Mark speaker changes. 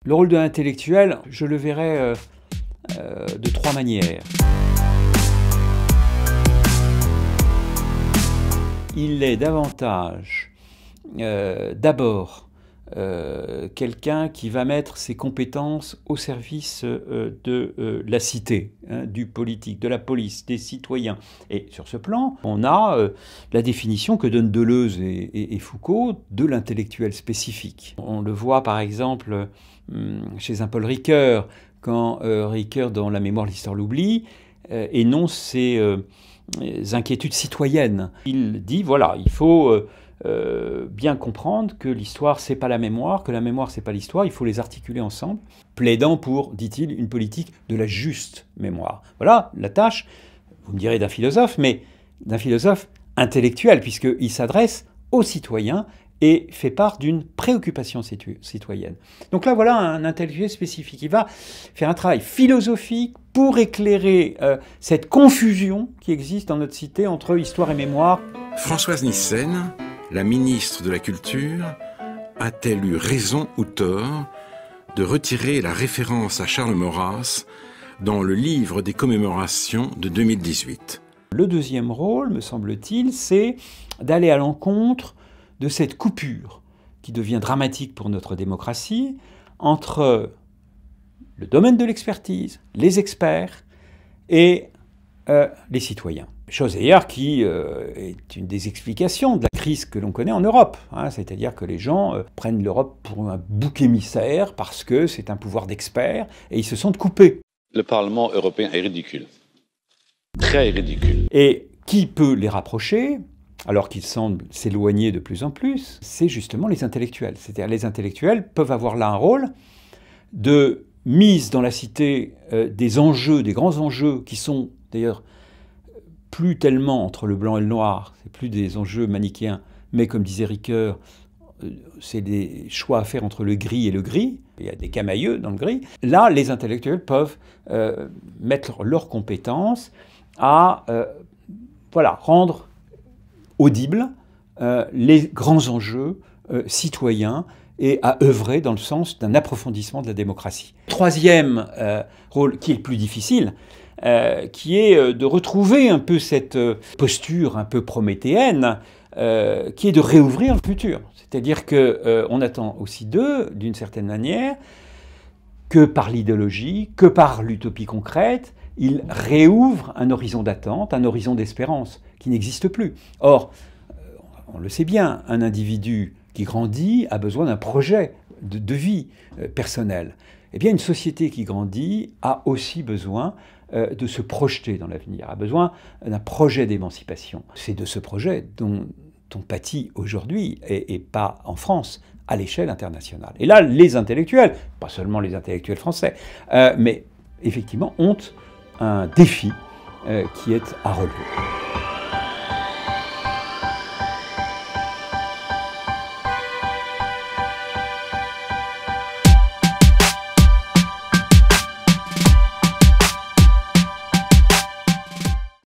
Speaker 1: Le rôle de l'intellectuel, je le verrais de trois manières. Il est davantage, d'abord, quelqu'un qui va mettre ses compétences au service de la cité, du politique, de la police, des citoyens. Et sur ce plan, on a la définition que donnent Deleuze et Foucault de l'intellectuel spécifique. On le voit par exemple chez un Paul Ricoeur, quand Ricoeur, dans La mémoire, l'histoire, l'oubli, énonce ses inquiétudes citoyennes. Il dit, voilà, il faut bien comprendre que l'histoire, c'est pas la mémoire, que la mémoire, c'est pas l'histoire, il faut les articuler ensemble, plaidant pour, dit-il, une politique de la juste mémoire. Voilà la tâche, vous me direz d'un philosophe, mais d'un philosophe intellectuel, puisqu'il s'adresse aux citoyens et fait part d'une préoccupation citoyenne. Donc là, voilà un intellectuel spécifique. Il va faire un travail philosophique pour éclairer cette confusion qui existe dans notre cité entre histoire et mémoire.
Speaker 2: Françoise Nyssen, la ministre de la Culture, a-t-elle eu raison ou tort de retirer la référence à Charles Maurras dans le livre des commémorations de 2018 ?
Speaker 1: Le deuxième rôle, me semble-t-il, c'est d'aller à l'encontre de cette coupure qui devient dramatique pour notre démocratie entre le domaine de l'expertise, les experts et les citoyens. Chose d'ailleurs qui est une des explications de la crise que l'on connaît en Europe. C'est-à-dire que les gens prennent l'Europe pour un bouc émissaire parce que c'est un pouvoir d'experts et ils se sentent coupés.
Speaker 3: Le Parlement européen est ridicule. Très ridicule.
Speaker 1: Et qui peut les rapprocher ? Alors qu'ils semblent s'éloigner de plus en plus, c'est justement les intellectuels. C'est-à-dire les intellectuels peuvent avoir là un rôle de mise dans la cité des enjeux, des grands enjeux qui sont d'ailleurs plus tellement entre le blanc et le noir, c'est plus des enjeux manichéens, mais comme disait Ricoeur, c'est des choix à faire entre le gris et le gris, il y a des camailleux dans le gris. Là, les intellectuels peuvent mettre leurs compétences à rendre audibles les grands enjeux citoyens et à œuvrer dans le sens d'un approfondissement de la démocratie. Troisième rôle, qui est le plus difficile, qui est de retrouver un peu cette posture un peu prométhéenne, qui est de réouvrir le futur. C'est-à-dire qu'on attend aussi d'eux, d'une certaine manière, que par l'idéologie, que par l'utopie concrète, ils réouvrent un horizon d'attente, un horizon d'espérance qui n'existe plus. Or, on le sait bien, un individu qui grandit a besoin d'un projet de vie personnelle. Eh bien, une société qui grandit a aussi besoin de se projeter dans l'avenir, a besoin d'un projet d'émancipation. C'est de ce projet dont on pâtit aujourd'hui, et pas en France, à l'échelle internationale. Et là, les intellectuels, pas seulement les intellectuels français, mais effectivement ont un défi qui est à relever.